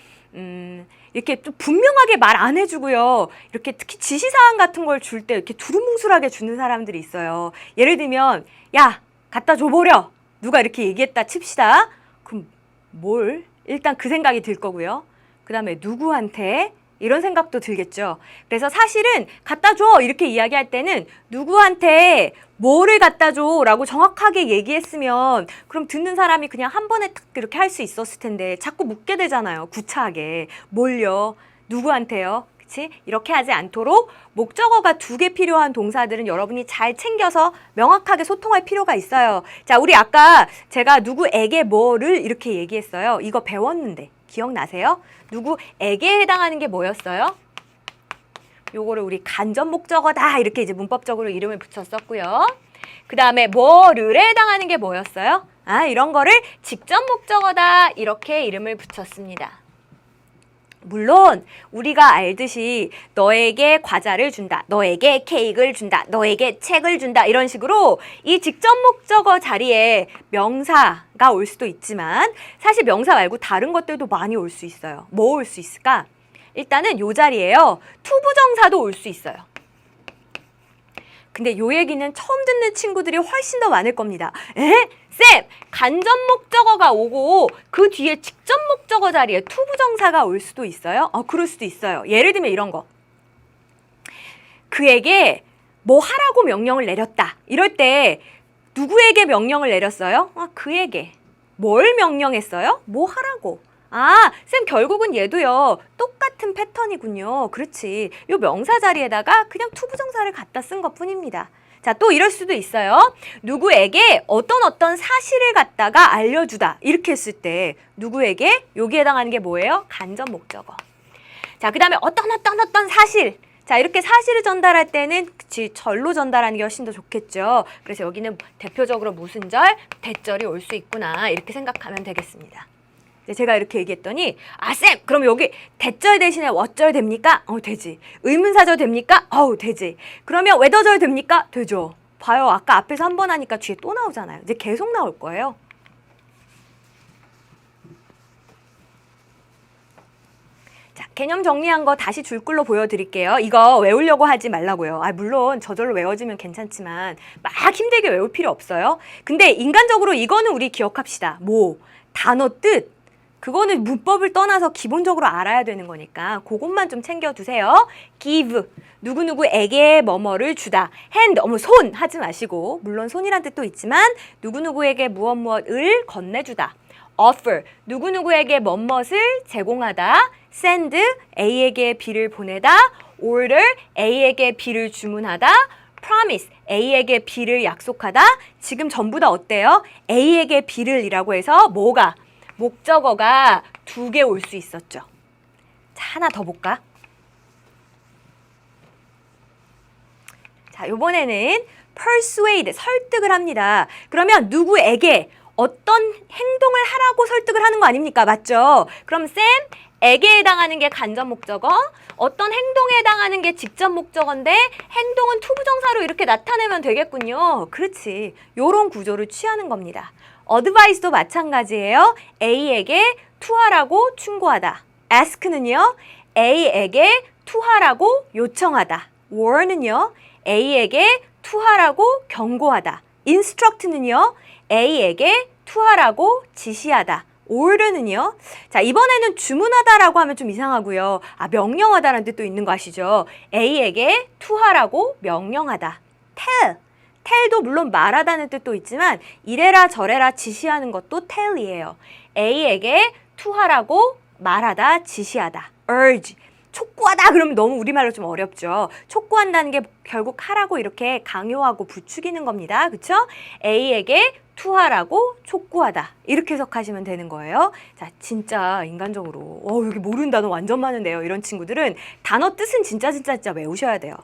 이렇게 좀 분명하게 말 안 해주고요. 이렇게 특히 지시사항 같은 걸 줄 때 이렇게 두루뭉술하게 주는 사람들이 있어요. 예를 들면 야 갖다 줘버려. 누가 이렇게 얘기했다 칩시다. 그럼 뭘? 일단 그 생각이 들 거고요. 그 다음에 누구한테? 이런 생각도 들겠죠. 그래서 사실은 갖다 줘 이렇게 이야기할 때는 누구한테 뭐를 갖다 줘 라고 정확하게 얘기했으면 그럼 듣는 사람이 그냥 한 번에 딱 이렇게 할 수 있었을 텐데 자꾸 묻게 되잖아요. 구차하게. 뭘요? 누구한테요? 그치? 이렇게 하지 않도록 목적어가 2개 필요한 동사들은 여러분이 잘 챙겨서 명확하게 소통할 필요가 있어요. 자, 우리 아까 제가 누구에게 뭐를 이렇게 얘기했어요. 이거 배웠는데 기억나세요? 누구에게 해당하는 게 뭐였어요? 요거를 우리 간접 목적어다 이렇게 이제 문법적으로 이름을 붙였었고요. 그 다음에 뭐를에 해당하는 게 뭐였어요? 이런 거를 직접 목적어다 이렇게 이름을 붙였습니다. 물론 우리가 알듯이 너에게 과자를 준다, 너에게 케이크를 준다, 너에게 책을 준다 이런 식으로 이 직접 목적어 자리에 명사가 올 수도 있지만 사실 명사 말고 다른 것들도 많이 올 수 있어요. 뭐 올 수 있을까? 일단은 요 자리에요. 투부정사도 올 수 있어요. 근데 요 얘기는 처음 듣는 친구들이 훨씬 더 많을 겁니다. 쌤! 간접 목적어가 오고 그 뒤에 직접 목적어 자리에 투부정사가 올 수도 있어요? 그럴 수도 있어요. 예를 들면 이런 거. 그에게 뭐 하라고 명령을 내렸다. 이럴 때 누구에게 명령을 내렸어요? 그에게. 뭘 명령했어요? 뭐 하라고. 쌤 결국은 얘도요. 똑같은 패턴이군요. 그렇지. 요 명사 자리에다가 그냥 투부정사를 갖다 쓴 것뿐입니다. 자, 또 이럴 수도 있어요. 누구에게 어떤 사실을 갖다가 알려주다. 이렇게 했을 때 누구에게? 여기에 해당하는 게 뭐예요? 간접 목적어. 자, 그 다음에 어떤 사실. 자, 이렇게 사실을 전달할 때는 그치, 절로 전달하는 게 훨씬 더 좋겠죠. 그래서 여기는 대표적으로 무슨 절? 대절이 올 수 있구나. 이렇게 생각하면 되겠습니다. 제가 이렇게 얘기했더니 쌤 그럼 여기 대절 대신에 what절 됩니까? 되지. 의문사절 됩니까? 되지. 그러면 whether절 됩니까? 되죠. 봐요. 아까 앞에서 한 번 하니까 뒤에 또 나오잖아요. 이제 계속 나올 거예요. 자, 개념 정리한 거 다시 줄글로 보여드릴게요. 이거 외우려고 하지 말라고요. 물론 저절로 외워지면 괜찮지만 막 힘들게 외울 필요 없어요. 근데 인간적으로 이거는 우리 기억합시다. 뭐 단어 뜻 그거는 문법을 떠나서 기본적으로 알아야 되는 거니까 그것만 좀 챙겨두세요. give, 누구누구에게 뭐뭐를 주다. hand, 손 하지 마시고 물론 손이란 뜻도 있지만 누구누구에게 무엇을 건네주다. offer, 누구누구에게 뭐뭇을 제공하다. send, A에게 B를 보내다. order, A에게 B를 주문하다. promise, A에게 B를 약속하다. 지금 전부 다 어때요? A에게 B를 이라고 해서 뭐가? 목적어가 2개 올 수 있었죠. 자, 하나 더 볼까? 자, 요번에는 persuade, 설득을 합니다. 그러면 누구에게 어떤 행동을 하라고 설득을 하는 거 아닙니까? 맞죠? 그럼 쌤에게 해당하는 게 간접 목적어, 어떤 행동에 해당하는 게 직접 목적어인데 행동은 투부정사로 이렇게 나타내면 되겠군요. 그렇지. 요런 구조를 취하는 겁니다. advice도 마찬가지예요. A에게 투하라고 충고하다. ask는요. A에게 투하라고 요청하다. warn은요. A에게 투하라고 경고하다. instruct는요. A에게 투하라고 지시하다. order는요. 자, 이번에는 주문하다라고 하면 좀 이상하고요. 명령하다라는 뜻도 있는 거 아시죠? A에게 투하라고 명령하다. tell도 물론 말하다는 뜻도 있지만 이래라 저래라 지시하는 것도 tell이에요. A에게 투하라고 말하다, 지시하다. urge, 촉구하다 그러면 너무 우리말로 좀 어렵죠. 촉구한다는 게 결국 하라고 이렇게 강요하고 부추기는 겁니다. 그쵸? A에게 투하라고 촉구하다. 이렇게 해석하시면 되는 거예요. 자, 진짜 인간적으로 여기 모르는 단어 완전 많은데요. 이런 친구들은 단어 뜻은 진짜 외우셔야 돼요.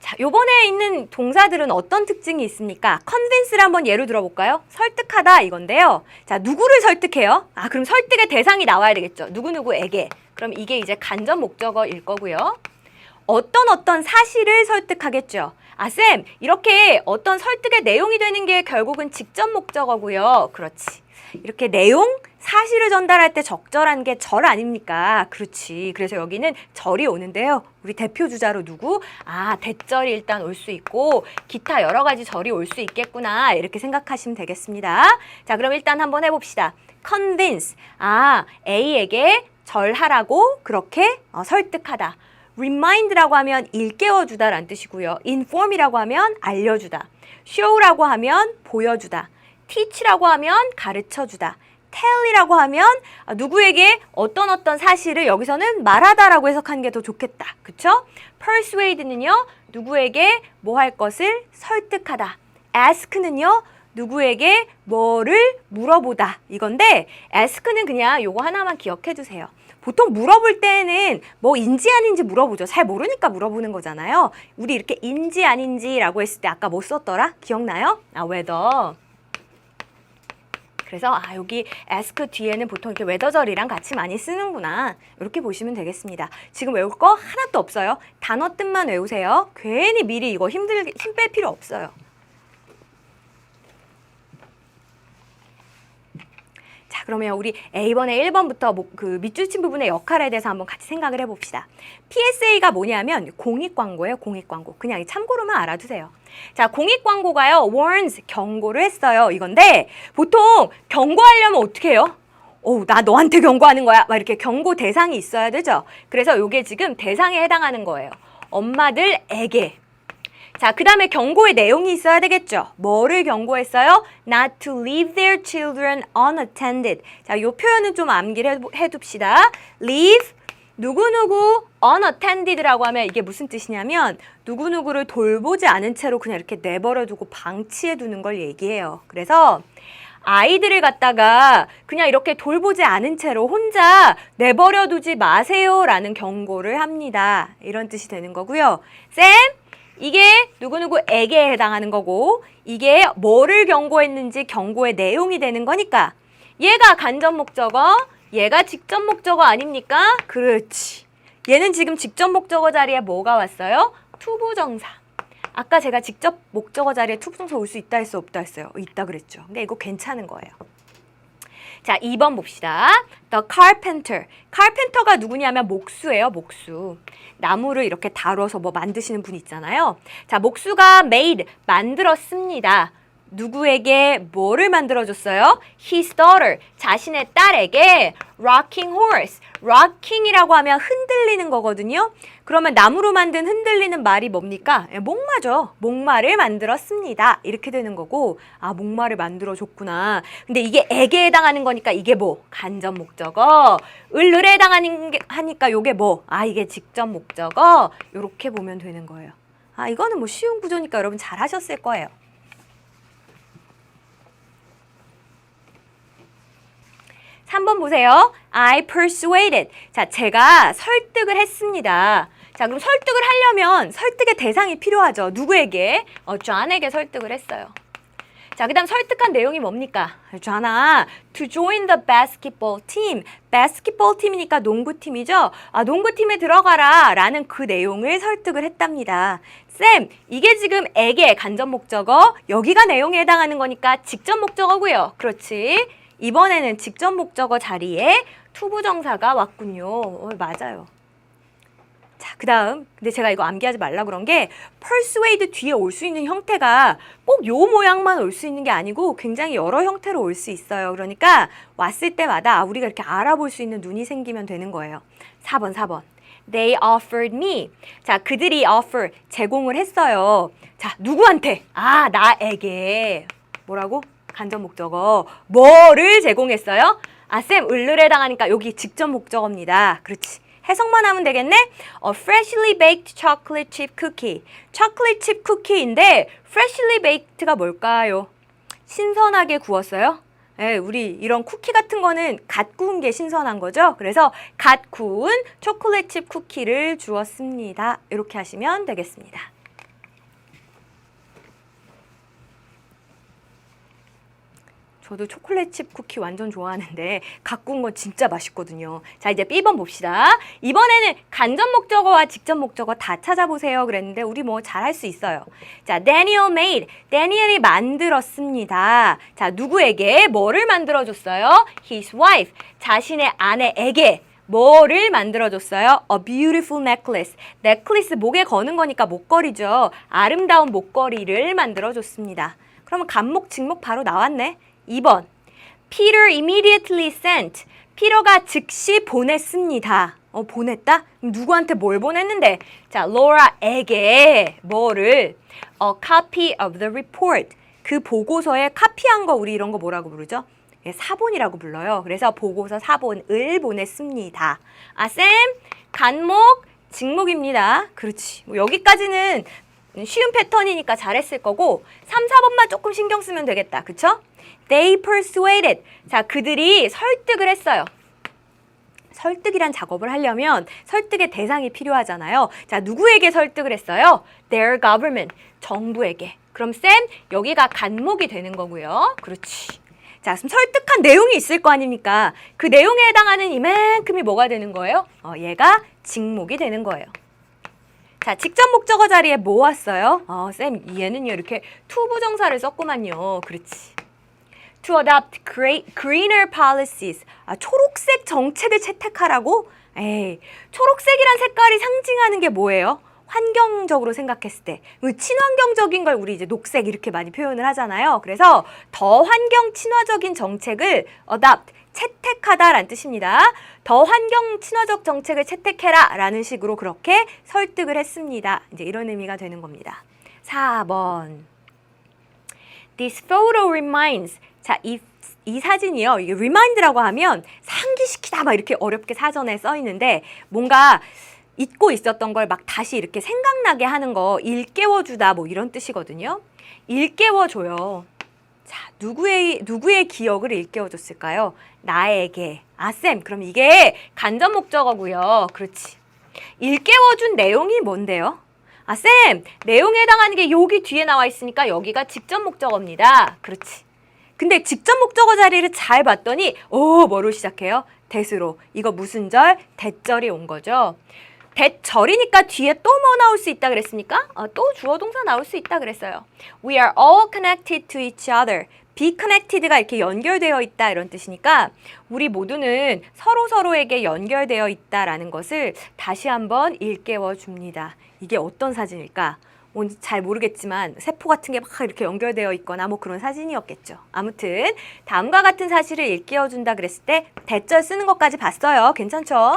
자, 요번에 있는 동사들은 어떤 특징이 있습니까? convince를 한번 예로 들어볼까요? 설득하다 이건데요. 자, 누구를 설득해요? 그럼 설득의 대상이 나와야 되겠죠. 누구누구에게. 그럼 이게 이제 간접 목적어일 거고요. 어떤 사실을 설득하겠죠. 쌤, 이렇게 어떤 설득의 내용이 되는 게 결국은 직접 목적어고요. 그렇지. 이렇게 내용, 사실을 전달할 때 적절한 게 절 아닙니까? 그렇지. 그래서 여기는 절이 오는데요. 우리 대표 주자로 누구? 대절이 일단 올 수 있고 기타 여러 가지 절이 올 수 있겠구나. 이렇게 생각하시면 되겠습니다. 자, 그럼 일단 한번 해봅시다. convince. A에게 절하라고 그렇게 설득하다. remind라고 하면 일깨워주다 라는 뜻이고요. inform이라고 하면 알려주다. show라고 하면 보여주다. teach라고 하면 가르쳐주다. tell이라고 하면 누구에게 어떤 사실을 여기서는 말하다라고 해석하는 게 더 좋겠다. 그쵸? persuade는요. 누구에게 뭐 할 것을 설득하다. ask는요. 누구에게 뭐를 물어보다. 이건데 ask는 그냥 요거 하나만 기억해 두세요. 보통 물어볼 때는 뭐인지 아닌지 물어보죠. 잘 모르니까 물어보는 거잖아요. 우리 이렇게 인지 아닌지라고 했을 때 아까 뭐 썼더라? 기억나요? whether. 그래서 여기 ask 뒤에는 보통 이렇게 whether절이랑 같이 많이 쓰는구나. 이렇게 보시면 되겠습니다. 지금 외울 거 하나도 없어요. 단어 뜻만 외우세요. 괜히 미리 이거 힘 뺄 필요 없어요. 자, 그러면 우리 A번에 1번부터 그 밑줄친 부분의 역할에 대해서 한번 같이 생각을 해봅시다. PSA가 뭐냐면 공익광고예요. 공익광고. 그냥 참고로만 알아두세요. 자, 공익광고가요. warns, 경고를 했어요. 이건데 보통 경고하려면 어떻게 해요? 나 너한테 경고하는 거야. 막 이렇게 경고 대상이 있어야 되죠. 그래서 이게 지금 대상에 해당하는 거예요. 엄마들에게. 자, 그 다음에 경고의 내용이 있어야 되겠죠. 뭐를 경고했어요? Not to leave their children unattended. 자, 이 표현은 좀 암기를 해둡시다. leave 누구누구 unattended라고 하면 이게 무슨 뜻이냐면 누구누구를 돌보지 않은 채로 그냥 이렇게 내버려두고 방치해두는 걸 얘기해요. 그래서 아이들을 갖다가 그냥 이렇게 돌보지 않은 채로 혼자 내버려두지 마세요라는 경고를 합니다. 이런 뜻이 되는 거고요. 쌤, 이게 누구누구에게 해당하는 거고 이게 뭐를 경고했는지 경고의 내용이 되는 거니까 얘가 간접 목적어, 얘가 직접 목적어 아닙니까? 그렇지. 얘는 지금 직접 목적어 자리에 뭐가 왔어요? 투부정사. 아까 제가 직접 목적어 자리에 투부정사 올 수 있다 했어, 없다 했어요? 있다 그랬죠. 근데 이거 괜찮은 거예요. 자, 2번 봅시다. The carpenter. carpenter가 누구냐면 목수예요, 목수. 나무를 이렇게 다뤄서 뭐 만드시는 분 있잖아요. 자, 목수가 made, 만들었습니다. 누구에게 뭐를 만들어줬어요? His daughter, 자신의 딸에게 rocking horse. rocking이라고 하면 흔들리는 거거든요. 그러면 나무로 만든 흔들리는 말이 뭡니까? 목마죠. 목마를 만들었습니다. 이렇게 되는 거고 목마를 만들어줬구나. 근데 이게 에게 해당하는 거니까 이게 뭐? 간접 목적어. 을에 해당하는 게 하니까 요게 뭐? 이게 직접 목적어. 요렇게 보면 되는 거예요. 이거는 뭐 쉬운 구조니까 여러분 잘 하셨을 거예요. 3번 보세요. I persuaded. 자, 제가 설득을 했습니다. 자, 그럼 설득을 하려면 설득의 대상이 필요하죠. 누구에게? 존에게 설득을 했어요. 자, 그 다음 설득한 내용이 뭡니까? 존아, to join the basketball team. basketball 팀이니까 농구팀이죠? 농구팀에 들어가라 라는 그 내용을 설득을 했답니다. 쌤, 이게 지금 에게 간접 목적어, 여기가 내용에 해당하는 거니까 직접 목적어고요. 그렇지. 이번에는 직접 목적어 자리에 투부정사가 왔군요. 맞아요. 자, 그 다음 근데 제가 이거 암기하지 말라 그런 게 persuade 뒤에 올 수 있는 형태가 꼭 요 모양만 올 수 있는 게 아니고 굉장히 여러 형태로 올 수 있어요. 그러니까 왔을 때마다 우리가 이렇게 알아볼 수 있는 눈이 생기면 되는 거예요. 4번. They offered me. 자, 그들이 offer, 제공을 했어요. 자, 누구한테? 나에게. 뭐라고? 간접 목적어. 뭐를 제공했어요? 쌤, 을에 해당하니까 여기 직접 목적어입니다. 그렇지. 해석만 하면 되겠네? freshly baked chocolate chip cookie. chocolate chip cookie인데 freshly baked가 뭘까요? 신선하게 구웠어요? 네, 우리 이런 쿠키 같은 거는 갓 구운 게 신선한 거죠? 그래서 갓 구운 초콜릿 칩 쿠키를 주었습니다. 이렇게 하시면 되겠습니다. 저도 초콜릿 칩 쿠키 완전 좋아하는데 갓 구운 건 진짜 맛있거든요. 자, 이제 B번 봅시다. 이번에는 간접 목적어와 직접 목적어 다 찾아보세요 그랬는데 우리 뭐 잘할 수 있어요. 자, Daniel made. 다니엘이 만들었습니다. 자, 누구에게 뭐를 만들어줬어요? His wife. 자신의 아내에게 뭐를 만들어줬어요? A beautiful necklace. necklace 목에 거는 거니까 목걸이죠. 아름다운 목걸이를 만들어줬습니다. 그러면 간목, 직목 바로 나왔네. 2번. Peter immediately sent. 피터가 즉시 보냈습니다. 보냈다? 누구한테 뭘 보냈는데? 자, Laura에게 뭐를? A copy of the report. 그 보고서에 카피한 거 우리 이런 거 뭐라고 부르죠? 사본이라고 불러요. 그래서 보고서 사본을 보냈습니다. 쌤, 간목, 직목입니다. 그렇지. 여기까지는 쉬운 패턴이니까 잘했을 거고 3, 4번만 조금 신경 쓰면 되겠다. 그쵸? They persuaded. 자, 그들이 설득을 했어요. 설득이란 작업을 하려면 설득의 대상이 필요하잖아요. 자, 누구에게 설득을 했어요? Their government. 정부에게. 그럼 쌤, 여기가 간목이 되는 거고요. 그렇지. 자, 그럼 설득한 내용이 있을 거 아닙니까? 그 내용에 해당하는 이만큼이 뭐가 되는 거예요? 얘가 직목이 되는 거예요. 자, 직접 목적어 자리에 뭐 왔어요? 쌤, 얘는요, 이렇게 투부정사를 썼구만요. 그렇지. To adopt greener policies. 초록색 정책을 채택하라고? 초록색이란 색깔이 상징하는 게 뭐예요? 환경적으로 생각했을 때 친환경적인 걸 우리 이제 녹색 이렇게 많이 표현을 하잖아요. 그래서 더 환경 친화적인 정책을 adopt, 채택하다라는 뜻입니다. 더 환경 친화적 정책을 채택해라 라는 식으로 그렇게 설득을 했습니다. 이제 이런 의미가 되는 겁니다. 4번. This photo reminds. 자, 이 사진이요. 이게 remind라고 하면 상기시키다 막 이렇게 어렵게 사전에 써 있는데 뭔가 잊고 있었던 걸 막 다시 이렇게 생각나게 하는 거 일깨워주다 뭐 이런 뜻이거든요. 일깨워줘요. 자, 누구의 기억을 일깨워줬을까요? 나에게. 아, 쌤, 그럼 이게 간접 목적어고요. 그렇지. 일깨워준 내용이 뭔데요? 아, 쌤, 내용에 해당하는 게 여기 뒤에 나와 있으니까 여기가 직접 목적어입니다. 그렇지. 근데 직접 목적어 자리를 잘 봤더니 뭐로 시작해요? 대수로. 이거 무슨 절? 대절이 온 거죠. 대절이니까 뒤에 또 뭐 나올 수 있다 그랬습니까? 또 주어 동사 나올 수 있다 그랬어요. We are all connected to each other. be connected가 이렇게 연결되어 있다 이런 뜻이니까 우리 모두는 서로서로에게 연결되어 있다라는 것을 다시 한번 일깨워 줍니다. 이게 어떤 사진일까? 잘 모르겠지만 세포 같은 게 막 이렇게 연결되어 있거나 뭐 그런 사진이었겠죠. 아무튼 다음과 같은 사실을 일깨워 준다 그랬을 때 대절 쓰는 것까지 봤어요. 괜찮죠?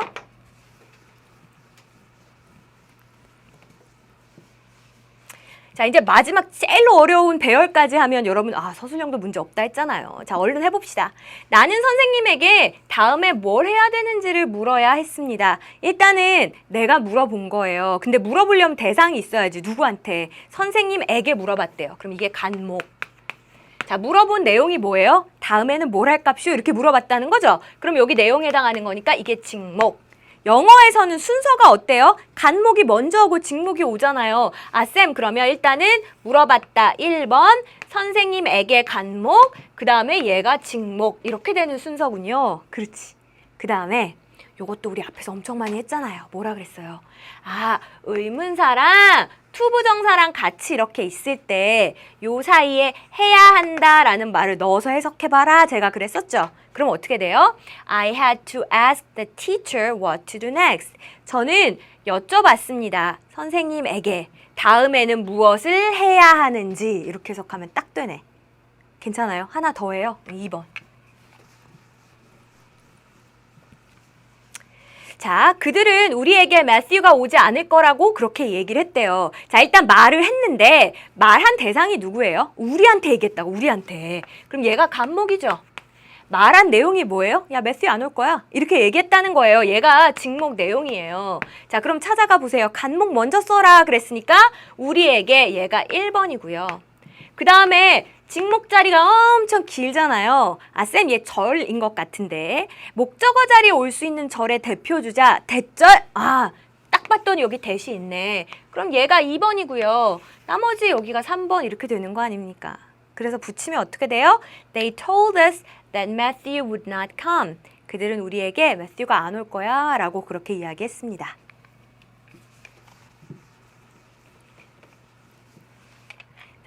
자, 이제 마지막 제일 어려운 배열까지 하면 여러분 서술형도 문제 없다 했잖아요. 자, 얼른 해봅시다. 나는 선생님에게 다음에 뭘 해야 되는지를 물어야 했습니다. 일단은 내가 물어본 거예요. 근데 물어보려면 대상이 있어야지. 누구한테? 선생님에게 물어봤대요. 그럼 이게 간목. 자, 물어본 내용이 뭐예요? 다음에는 뭘 할깝쇼? 이렇게 물어봤다는 거죠. 그럼 여기 내용에 해당하는 거니까 이게 직목. 영어에서는 순서가 어때요? 간목이 먼저 오고 직목이 오잖아요. 아, 쌤, 그러면 일단은 물어봤다 1번, 선생님에게 간목, 그 다음에 얘가 직목 이렇게 되는 순서군요. 그렇지. 그 다음에 요것도 우리 앞에서 엄청 많이 했잖아요. 뭐라 그랬어요? 의문사랑 투부정사랑 같이 이렇게 있을 때 요 사이에 해야 한다라는 말을 넣어서 해석해봐라. 제가 그랬었죠. 그럼 어떻게 돼요? I had to ask the teacher what to do next. 저는 여쭤봤습니다. 선생님에게 다음에는 무엇을 해야 하는지 이렇게 해석하면 딱 되네. 괜찮아요? 하나 더 해요. 2번. 자, 그들은 우리에게 매튜가 오지 않을 거라고 그렇게 얘기를 했대요. 자, 일단 말을 했는데 말한 대상이 누구예요? 우리한테 얘기했다고, 우리한테. 그럼 얘가 간목이죠. 말한 내용이 뭐예요? 야, 매튜 안 올 거야. 이렇게 얘기했다는 거예요. 얘가 직목 내용이에요. 자, 그럼 찾아가 보세요. 간목 먼저 써라 그랬으니까 우리에게 얘가 1번이고요. 그 다음에 직목 자리가 엄청 길잖아요. 아, 쌤, 얘 절인 것 같은데. 목적어 자리에 올 수 있는 절의 대표 주자, 대절? 딱 봤더니 여기 대시 있네. 그럼 얘가 2번이고요. 나머지 여기가 3번 이렇게 되는 거 아닙니까? 그래서 붙이면 어떻게 돼요? They told us that Matthew would not come. 그들은 우리에게 매튜가 안 올 거야 라고 그렇게 이야기했습니다.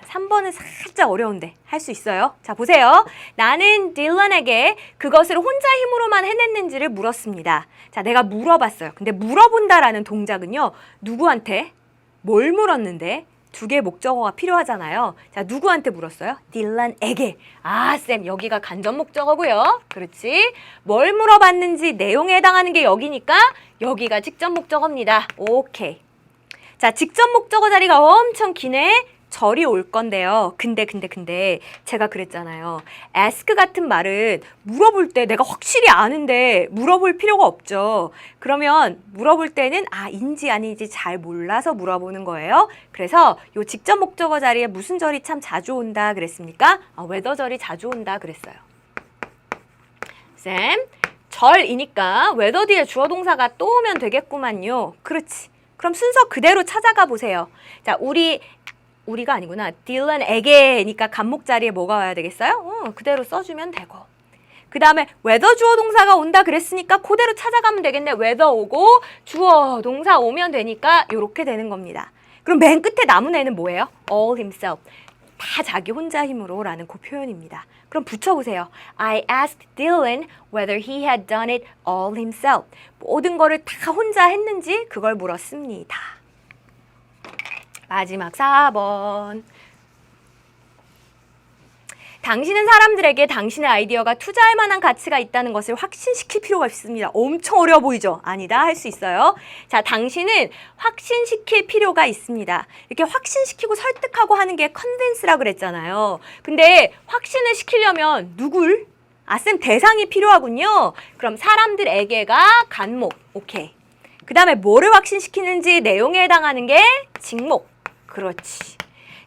3번은 살짝 어려운데 할 수 있어요. 자, 보세요. 나는 딜런에게 그것을 혼자 힘으로만 해냈는지를 물었습니다. 자, 내가 물어봤어요. 근데 물어본다라는 동작은요. 누구한테? 뭘 물었는데? 두 개의 목적어가 필요하잖아요. 자, 누구한테 물었어요? 딜런에게. 아, 쌤, 여기가 간접 목적어고요. 그렇지? 뭘 물어봤는지 내용에 해당하는 게 여기니까 여기가 직접 목적어입니다. 오케이. 자, 직접 목적어 자리가 엄청 기네. 절이 올 건데요. 근데 제가 그랬잖아요. ask 같은 말은 물어볼 때 내가 확실히 아는데 물어볼 필요가 없죠. 그러면 물어볼 때는 인지 아닌지 잘 몰라서 물어보는 거예요. 그래서 요 직접 목적어 자리에 무슨 절이 참 자주 온다 그랬습니까? whether 절이 자주 온다 그랬어요. 쌤, 절이니까 whether 뒤에 주어 동사가 또 오면 되겠구만요. 그렇지. 그럼 순서 그대로 찾아가 보세요. 자, 우리가 아니구나. 딜런에게니까 간목 자리에 뭐가 와야 되겠어요? 그대로 써주면 되고. 그 다음에 whether 주어 동사가 온다 그랬으니까 그대로 찾아가면 되겠네. whether 오고 주어 동사 오면 되니까 이렇게 되는 겁니다. 그럼 맨 끝에 남은 애는 뭐예요? all himself. 다 자기 혼자 힘으로 라는 그 표현입니다. 그럼 붙여보세요. I asked Dylan whether he had done it all himself. 모든 거를 다 혼자 했는지 그걸 물었습니다. 마지막 4번. 당신은 사람들에게 당신의 아이디어가 투자할 만한 가치가 있다는 것을 확신시킬 필요가 있습니다. 엄청 어려워 보이죠? 아니다. 할 수 있어요. 자, 당신은 확신시킬 필요가 있습니다. 이렇게 확신시키고 설득하고 하는 게 컨빈스라고 그랬잖아요. 근데 확신을 시키려면 누굴? 쌤 대상이 필요하군요. 그럼 사람들에게가 간목. 오케이. 그 다음에 뭐를 확신시키는지 내용에 해당하는 게 직목. 그렇지.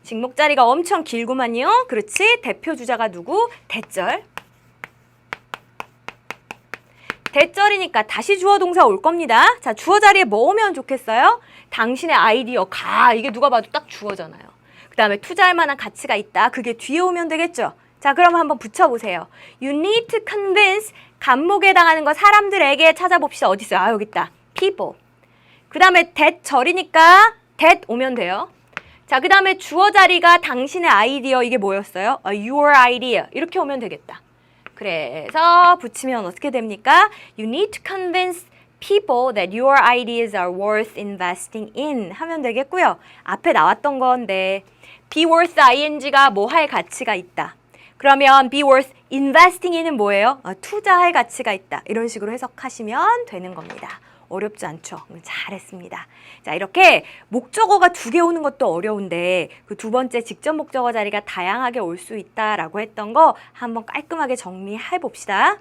직목 자리가 엄청 길구만요. 그렇지. 대표 주자가 누구? 대절. 대절이니까 다시 주어 동사 올 겁니다. 자, 주어 자리에 뭐 오면 좋겠어요? 당신의 아이디어, 이게 누가 봐도 딱 주어잖아요. 그 다음에 투자할 만한 가치가 있다. 그게 뒤에 오면 되겠죠. 자, 그럼 한번 붙여보세요. You need to convince. 간목에 해당하는 거 사람들에게 찾아봅시다. 어디 있어요? 여기 있다. people. 그 다음에 대절이니까 that 오면 돼요. 자, 그 다음에 주어 자리가 당신의 아이디어, 이게 뭐였어요? Your idea. 이렇게 오면 되겠다. 그래서 붙이면 어떻게 됩니까? You need to convince people that your ideas are worth investing in 하면 되겠고요. 앞에 나왔던 건데 be worth ing가 뭐 할 가치가 있다. 그러면 be worth investing in은 뭐예요? 투자할 가치가 있다. 이런 식으로 해석하시면 되는 겁니다. 어렵지 않죠? 잘했습니다. 자, 이렇게 목적어가 2개 오는 것도 어려운데 그 두 번째 직접 목적어 자리가 다양하게 올 수 있다라고 했던 거 한번 깔끔하게 정리해 봅시다.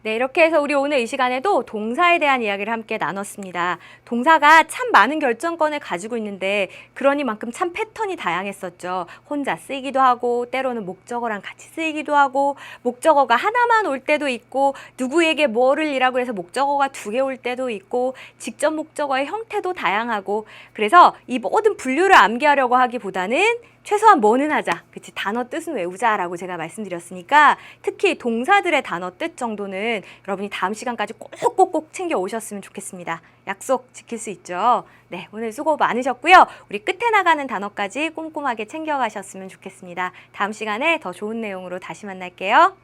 네, 이렇게 해서 우리 오늘 이 시간에도 동사에 대한 이야기를 함께 나눴습니다. 동사가 참 많은 결정권을 가지고 있는데 그러니만큼 참 패턴이 다양했었죠. 혼자 쓰이기도 하고 때로는 목적어랑 같이 쓰이기도 하고 목적어가 하나만 올 때도 있고 누구에게 뭐를 이라고 해서 목적어가 2개 올 때도 있고 직접 목적어의 형태도 다양하고 그래서 이 모든 분류를 암기하려고 하기보다는 최소한 뭐는 하자. 그치? 단어 뜻은 외우자라고 제가 말씀드렸으니까 특히 동사들의 단어 뜻 정도는 여러분이 다음 시간까지 꼭꼭꼭 챙겨 오셨으면 좋겠습니다. 약속 지킬 수 있죠? 네, 오늘 수고 많으셨고요. 우리 끝에 나가는 단어까지 꼼꼼하게 챙겨가셨으면 좋겠습니다. 다음 시간에 더 좋은 내용으로 다시 만날게요.